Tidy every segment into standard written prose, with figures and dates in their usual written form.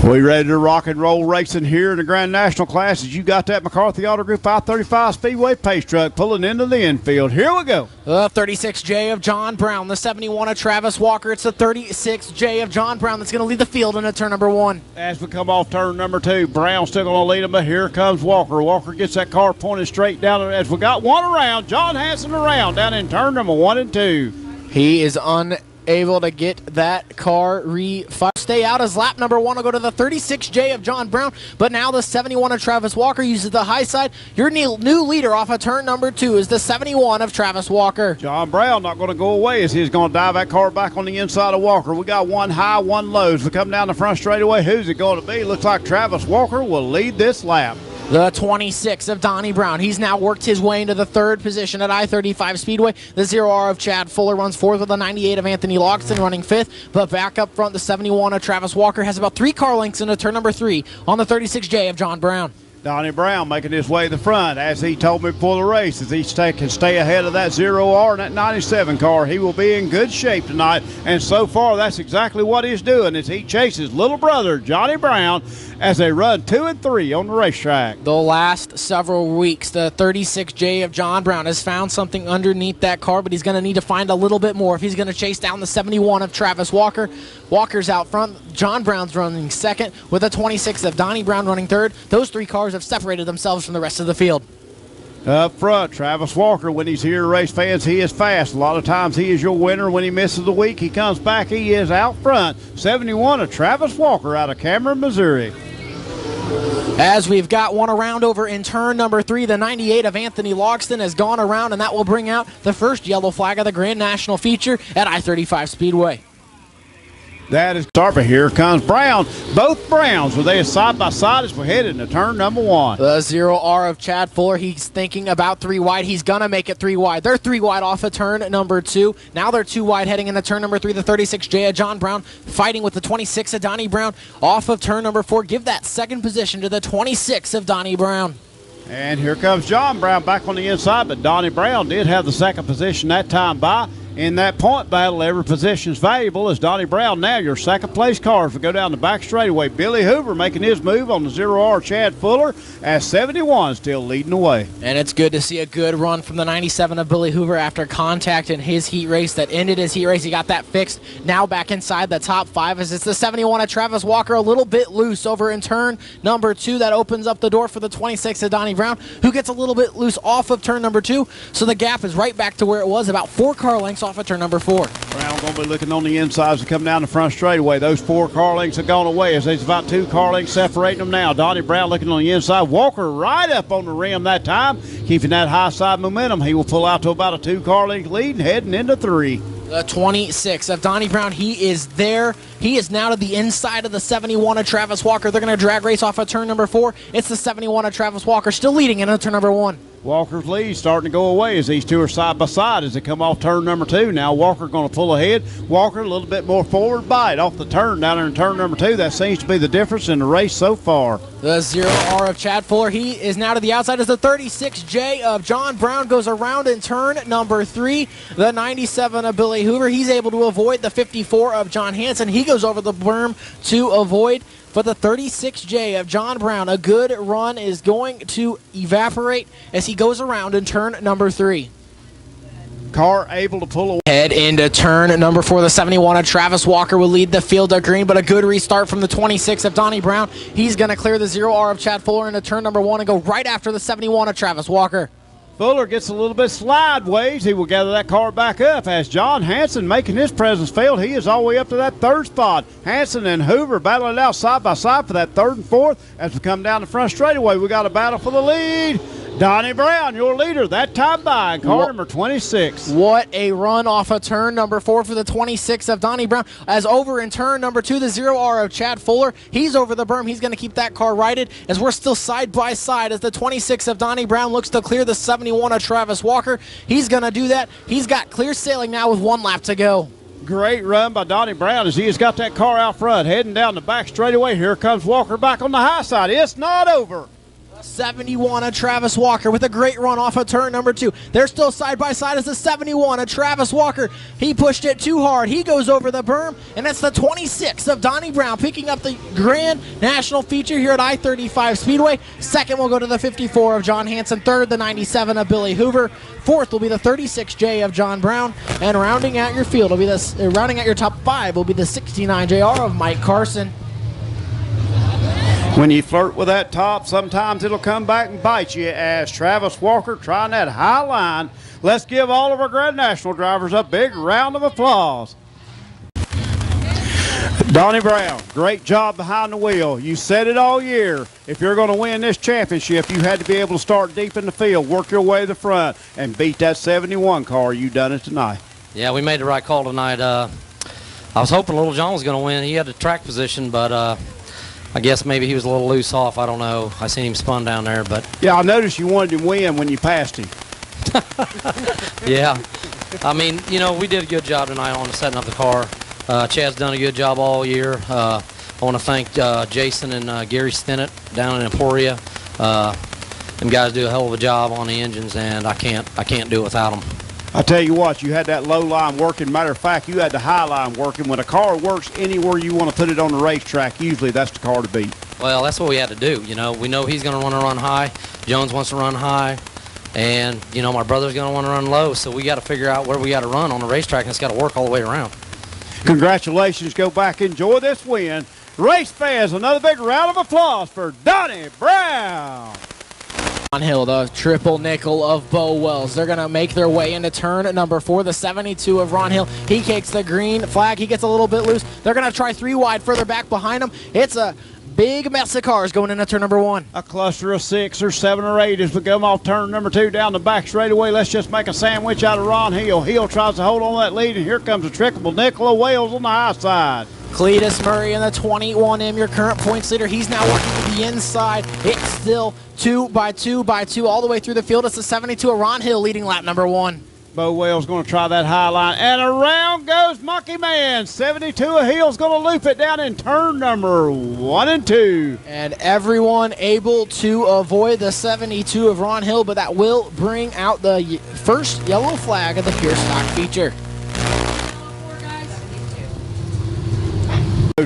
We ready to rock and roll racing here in the Grand National classes. You got that McCarthy Auto Group 535 Speedway pace truck pulling into the infield. Here we go. The 36J of John Brown, the 71 of Travis Walker. It's the 36J of John Brown that's going to lead the field into turn number 1. As we come off turn number 2, Brown still going to lead him, but here comes Walker. Walker gets that car pointed straight down as we got one around. John Hanson around down in turn number 1 and 2. He is unable to get that car refired. Stay out as lap number 1 will go to the 36J of John Brown, but now the 71 of Travis Walker uses the high side. Your new leader off of turn number 2 is the 71 of Travis Walker. John Brown not going to go away as he's going to dive that car back on the inside of Walker. We got one high, one low. As we come down the front straightaway, who's it going to be? Looks like Travis Walker will lead this lap. The 26 of Donnie Brown. He's now worked his way into the 3rd position at I-35 Speedway. The 0R of Chad Fuller runs 4th with the 98 of Anthony Logston running 5th. But back up front, the 71 of Travis Walker has about 3 car lengths into turn number 3 on the 36J of John Brown. Donnie Brown making his way to the front. As he told me before the race, if he can stay ahead of that 0R and that 97 car, he will be in good shape tonight. And so far, that's exactly what he's doing as he chases little brother, Johnny Brown, as they run 2 and 3 on the racetrack. The last several weeks, the 36J of John Brown has found something underneath that car, but he's going to need to find a little bit more if he's going to chase down the 71 of Travis Walker. Walker's out front. John Brown's running 2nd with the 26 of Donnie Brown running 3rd. Those 3 cars have separated themselves from the rest of the field. Up front, Travis Walker, when he's here, race fans, he is fast. A lot of times he is your winner. When he misses a week, he comes back. He is out front. 71 of Travis Walker out of Cameron, Missouri. As we've got one around over in turn number 3, the 98 of Anthony Logston has gone around, and that will bring out the first yellow flag of the Grand National feature at I-35 Speedway. That is start, but here comes Brown. Both Browns, were they side by side as we head into turn number 1. The 0R of Chad Fuller, he's thinking about 3 wide. He's going to make it 3 wide. They're 3 wide off of turn number 2. Now they're 2 wide heading into turn number 3. The 36J of John Brown fighting with the 26 of Donnie Brown off of turn number 4. Give that 2nd position to the 26 of Donnie Brown. And here comes John Brown back on the inside, but Donnie Brown did have the 2nd position that time by. In that point battle, every position is valuable as Donnie Brown now your 2nd place car as we go down the back straightaway. Billy Hoover making his move on the 0R Chad Fuller as 71 still leading the way. And it's good to see a good run from the 97 of Billy Hoover after contact in his heat race that ended his heat race. He got that fixed. Now back inside the top 5 as it's the 71 of Travis Walker a little bit loose over in turn number 2. That opens up the door for the 26 of Donnie Brown, who gets a little bit loose off of turn number 2. So the gap is right back to where it was, about 4 car lengths off of turn number 4. Brown going to be looking on the inside as they come down the front straightaway. Those 4 car lengths have gone away as there's about 2 car lengths separating them now. Donnie Brown looking on the inside. Walker right up on the rim that time, keeping that high side momentum. He will pull out to about a 2 car length lead and heading into 3. The 26 of Donnie Brown, he is there. He is now to the inside of the 71 of Travis Walker. They're going to drag race off of turn number 4. It's the 71 of Travis Walker still leading into turn number 1. Walker's lead starting to go away as these 2 are side by side as they come off turn number 2. Now Walker going to pull ahead. Walker a little bit more forward bite off the turn down there in turn number 2. That seems to be the difference in the race so far. The 0R of Chad Fuller, he is now to the outside as the 36J of John Brown goes around in turn number 3. The 97 of Billy Hoover, he's able to avoid the 54 of John Hanson. He goes over the berm to avoid. For the 36J of John Brown, a good run is going to evaporate as he goes around in turn number 3. Car able to pull away. Head into turn number 4. The 71 of Travis Walker will lead the field to green, but a good restart from the 26 of Donnie Brown. He's going to clear the 0R of Chad Fuller into turn number 1 and go right after the 71 of Travis Walker. Fuller gets a little bit slideways. He will gather that car back up as John Hanson making his presence felt. He is all the way up to that 3rd spot. Hanson and Hoover battling it out side by side for that 3rd and 4th. As we come down the front straightaway, we got a battle for the lead. Donnie Brown, your leader, that time by car number 26. What a run off of turn number 4 for the 26 of Donnie Brown. As over in turn number 2, the 0R of Chad Fuller. He's over the berm. He's going to keep that car righted as we're still side by side as the 26 of Donnie Brown looks to clear the 71 of Travis Walker. He's going to do that. He's got clear sailing now with 1 lap to go. Great run by Donnie Brown as he has got that car out front. Heading down the back straightaway. Here comes Walker back on the high side. It's not over. 71 of Travis Walker with a great run off of turn number 2. They're still side by side as the 71 of Travis Walker. He pushed it too hard. He goes over the berm, and it's the 26 of Donnie Brown picking up the Grand National feature here at I-35 Speedway. Second will go to the 54 of John Hanson. Third, the 97 of Billy Hoover. Fourth will be the 36J of John Brown, and rounding out your field will be this. Rounding out your top 5 will be the 69JR of Mike Carson. When you flirt with that top, sometimes it'll come back and bite you, as Travis Walker trying that high line. Let's give all of our Grand National drivers a big round of applause. Donnie Brown, great job behind the wheel. You said it all year. If you're going to win this championship, you had to be able to start deep in the field, work your way to the front, and beat that 71 car. You done it tonight. Yeah, we made the right call tonight. I was hoping Little John was going to win. He had the track position, but I guess maybe he was a little loose off. I don't know. I seen him spun down there, but yeah, I noticed you wanted to win when you passed him. Yeah, I mean, you know, we did a good job tonight on setting up the car. Chad's done a good job all year. I want to thank Jason and Gary Stennett down in Emporia. Them guys do a hell of a job on the engines, and I can't do it without them. I tell you what, you had that low line working. Matter of fact, you had the high line working. When a car works anywhere you want to put it on the racetrack, usually that's the car to beat. Well, that's what we had to do. You know, we know he's going to want to run high. Jones wants to run high. And, you know, my brother's going to want to run low. So we got to figure out where we got to run on the racetrack, and it's got to work all the way around. Congratulations. Go back, enjoy this win. Race fans, another big round of applause for Donnie Brown. On Hill, the triple nickel of Bo Wells. They're going to make their way into turn number 4, the 72 of Ron Hill. He takes the green flag. He gets a little bit loose. They're going to try 3 wide further back behind him. It's a big mess of cars going into turn number 1. A cluster of 6 or 7 or 8 as we come off turn number 2 down the back straightaway. Let's just make a sandwich out of Ron Hill. Hill tries to hold on that lead, and here comes a triple nickel of Wales on the high side. Cletus Murray in the 21M, your current points leader. He's now working to the inside. It's still 2 by 2 by 2 all the way through the field. It's the 72 of Ron Hill leading lap number 1. Bo Wales going to try that high line, and around goes Monkey Man. 72 of Hill's going to loop it down in turn number 1 and 2. And everyone able to avoid the 72 of Ron Hill, but that will bring out the first yellow flag of the pure stock feature.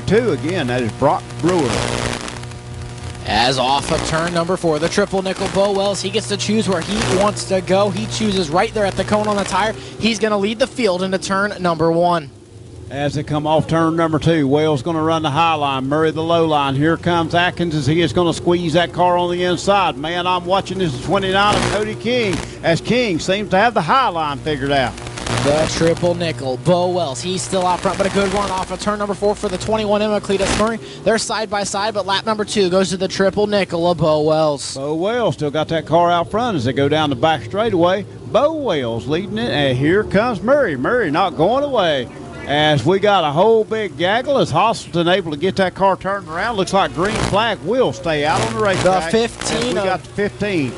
2 again, that is Brock Brewer. As off of turn number 4, the triple nickel Bo Wells, he gets to choose where he wants to go. He chooses right there at the cone on the tire. He's going to lead the field into turn number 1. As they come off turn number 2, Wells going to run the high line, Murray the low line. Here comes Atkins as he is going to squeeze that car on the inside. Man, I'm watching this 29 of Cody King, as King seems to have the high line figured out. The triple nickel, Bo Wells, he's still out front, but a good run off of turn number 4 for the 21M of Cletus Murray. They're side by side, but lap number 2 goes to the triple nickel of Bo Wells. Bo Wells still got that car out front as they go down the back straightaway. Bo Wells leading it, and here comes Murray. Murray not going away. As we got a whole big gaggle, as Hostleton able to get that car turned around. Looks like green flag will stay out on the racetrack. The 15 we got the 15.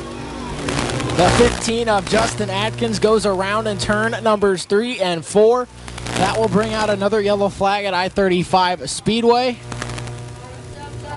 The 15 of Justin Atkins goes around in turn numbers 3 and 4. That will bring out another yellow flag at I-35 Speedway.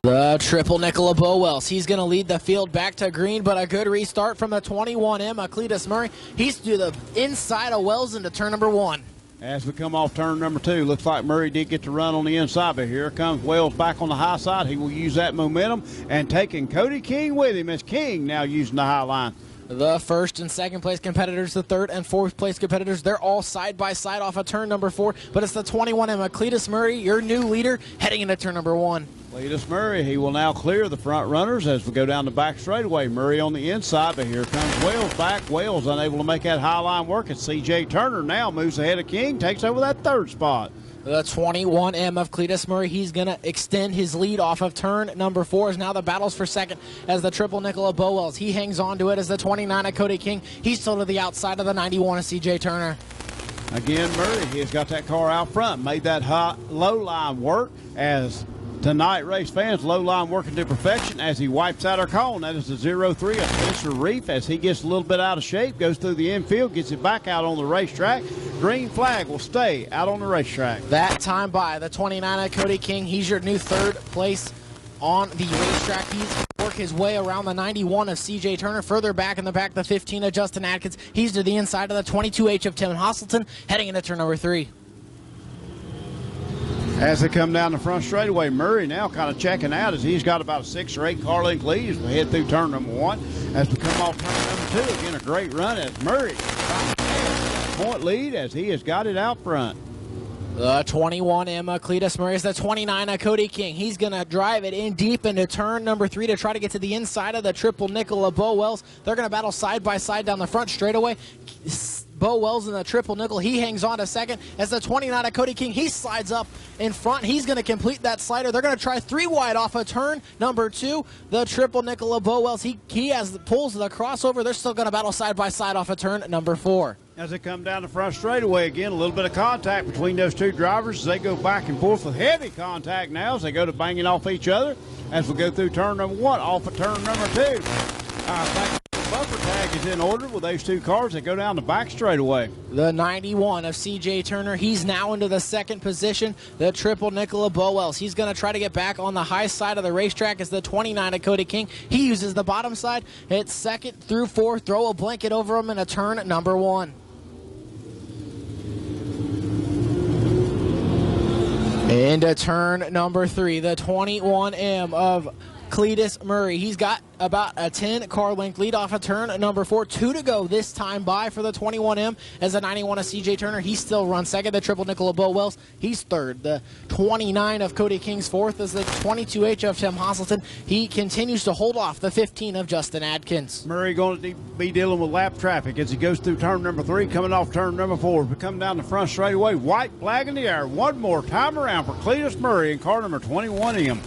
The triple nickel of Bo Wells. He's going to lead the field back to green, but a good restart from the 21M of Cletus Murray. He's to the inside of Wells into turn number 1. As we come off turn number 2, looks like Murray did get to run on the inside, but here comes Wells back on the high side. He will use that momentum and taking Cody King with him as King now using the high line. The first and second place competitors, the third and fourth place competitors, they're all side by side off of turn number 4, but it's the 21M of Cletus Murray, your new leader, heading into turn number 1. Cletus Murray, he will now clear the front runners as we go down the back straightaway. Murray on the inside, but here comes Wells back. Wells unable to make that high line work, and C.J. Turner now moves ahead of King, takes over that third spot. The 21M of Cletus Murray, he's going to extend his lead off of turn number 4. As now the battles for second as the triple nickel of Bo Wells. He hangs on to it as the 29 of Cody King. He's still to the outside of the 91 of C.J. Turner. Again, Murray, he's got that car out front, made that hot low line work as tonight, race fans, low line working to perfection as he wipes out our cone. That is the 0-3 of Spencer Reef as he gets a little bit out of shape, goes through the infield, gets it back out on the racetrack. Green flag will stay out on the racetrack. That time by the 29 of Cody King. He's your new third place on the racetrack. He's work his way around the 91 of C.J. Turner. Further back in the pack, the 15 of Justin Atkins. He's to the inside of the 22H of Tim Hosselton, heading into turn number 3. As they come down the front straightaway, Murray now kind of checking out as he's got about a 6 or 8 car length lead as we head through turn number 1. As we come off turn number 2, again a great run as Murray point lead as he has got it out front. The 21M of Cletus Murray is the 29 of Cody King. He's going to drive it in deep into turn number 3 to try to get to the inside of the triple nickel of Bo Wells. They're going to battle side by side down the front straightaway. Bo Wells in the triple nickel. He hangs on to second as the 29 of Cody King. He slides up in front. He's going to complete that slider. They're going to try 3 wide off of turn number 2. The triple nickel of Bo Wells. He pulls the crossover. They're still going to battle side by side off of turn number 4. As they come down the front straightaway again, a little bit of contact between those two drivers as they go back and forth with heavy contact now as they go to banging off each other as we go through turn number 1 off of turn number 2. I think the bumper tag is in order with those two cars that go down the back straightaway. The 91 of C.J. Turner, he's now into the second position. The triple nickel of Bo Wells. He's going to try to get back on the high side of the racetrack as the 29 of Cody King. He uses the bottom side, hits second through 4, throw a blanket over him in a turn number 1. Into turn number 3, the 21M of Cletus Murray. He's got about a 10 car length lead off of turn number 4. 2 to go this time by for the 21M as the 91 of C.J. Turner. He still runs second. The triple nickel of Bo Wells, he's third. The 29 of Cody King's fourth as the 22H of Tim Hosselton. He continues to hold off the 15 of Justin Adkins. Murray going to be dealing with lap traffic as he goes through turn number 3, coming off turn number 4. We come down the front straightaway, white flag in the air. One more time around for Cletus Murray in car number 21M.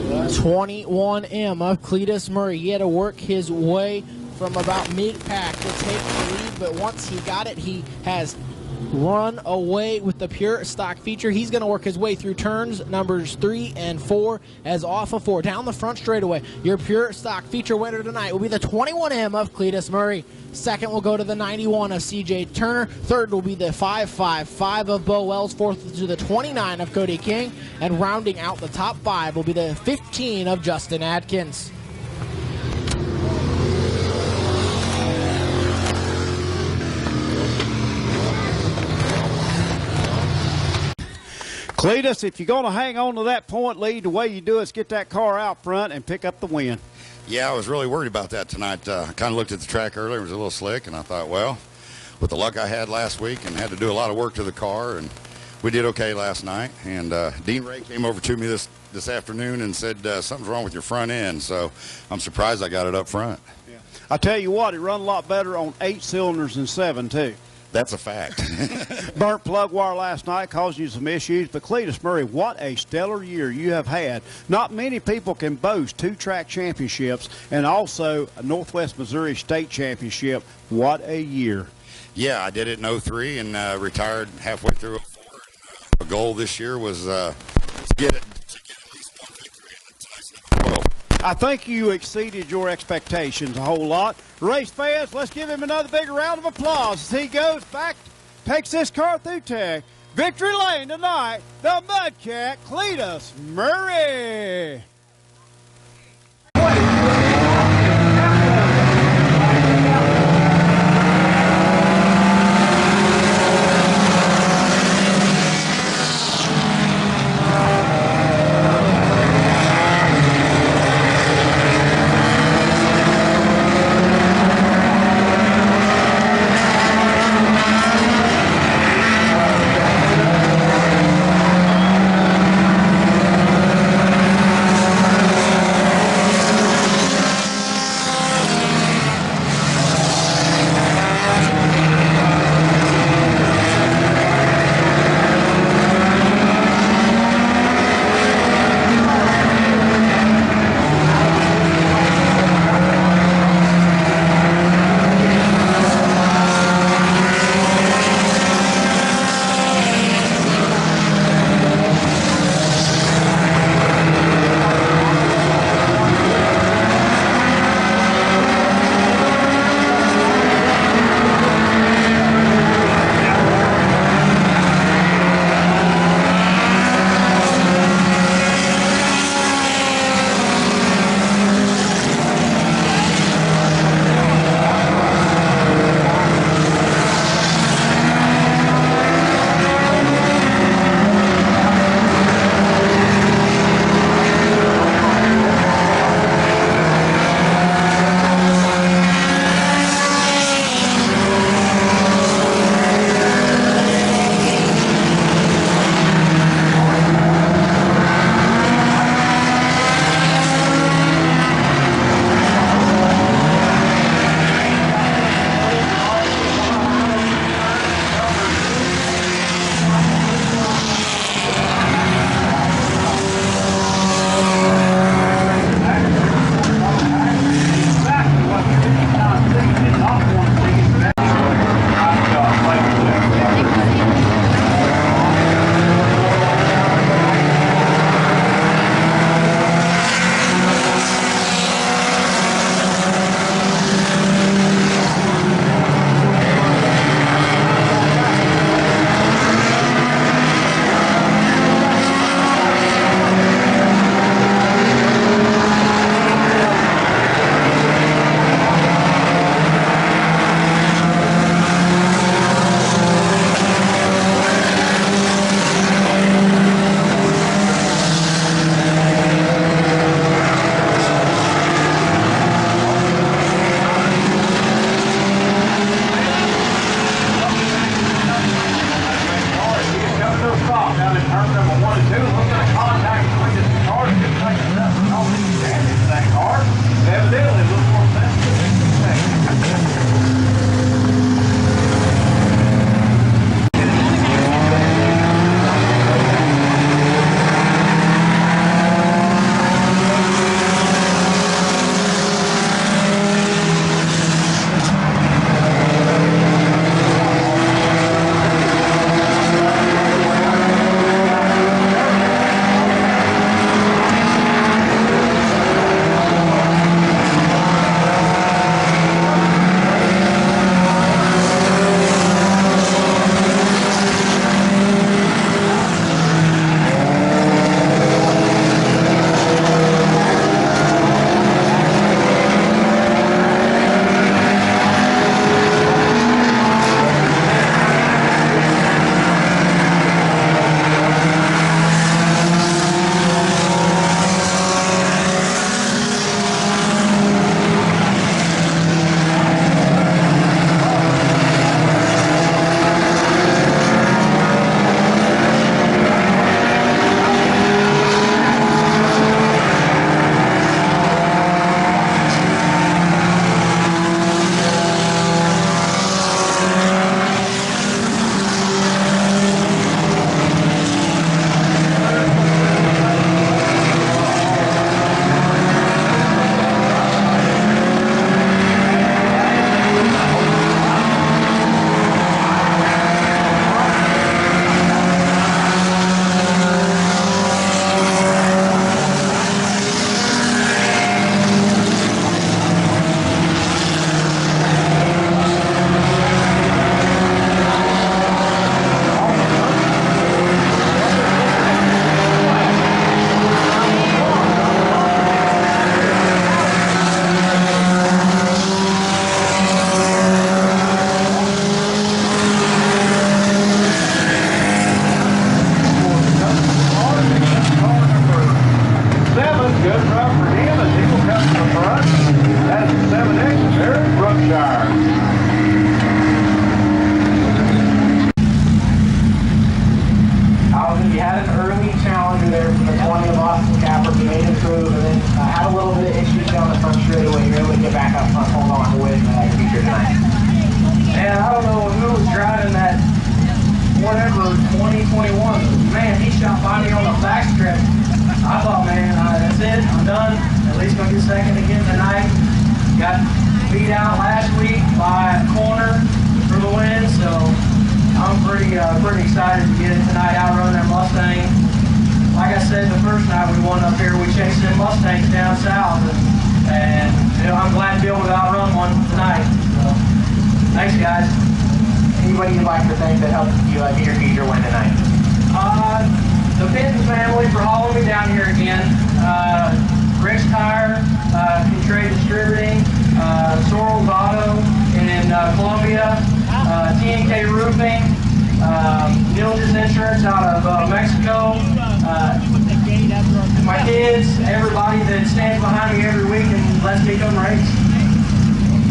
21M of Cletus Murray. He had to work his way from about mid-pack to take the lead, but once he got it, he has run away with the pure stock feature. He's going to work his way through turns numbers 3 and 4 as off of 4. Down the front straightaway, your pure stock feature winner tonight will be the 21M of Cletus Murray. Second will go to the 91 of C.J. Turner. Third will be the 555 of Bo Wells. Fourth to the 29 of Cody King. And rounding out the top 5 will be the 15 of Justin Adkins. Cletus, if you're going to hang on to that point lead, the way you do is get that car out front and pick up the win. Yeah, I was really worried about that tonight. I kind of looked at the track earlier. It was a little slick, and I thought, well, with the luck I had last week and had to do a lot of work to the car, and we did okay last night. And Dean Ray came over to me this afternoon and said, something's wrong with your front end. So I'm surprised I got it up front. Yeah. I tell you what, it run a lot better on 8 cylinders than 7, too. That's a fact. Burnt plug wire last night caused you some issues, but Cletus Murray, what a stellar year you have had. Not many people can boast 2 track championships and also a Northwest Missouri State Championship. What a year. Yeah, I did it in 03 and retired halfway through 04. A goal this year was to get at least one victory in tonight's number 12. I think you exceeded your expectations a whole lot. Race fans, let's give him another big round of applause as he goes back, takes this car through tech. Victory lane tonight, the Mudcat Cletus Murray. to do a little bit of contact between the two cars. Just like enough to cause any damage to that car. Evidently, a little more sensitive.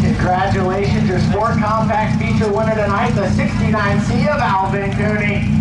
Congratulations, your Sport Compact feature winner tonight, the 69C of Alvin Cooney.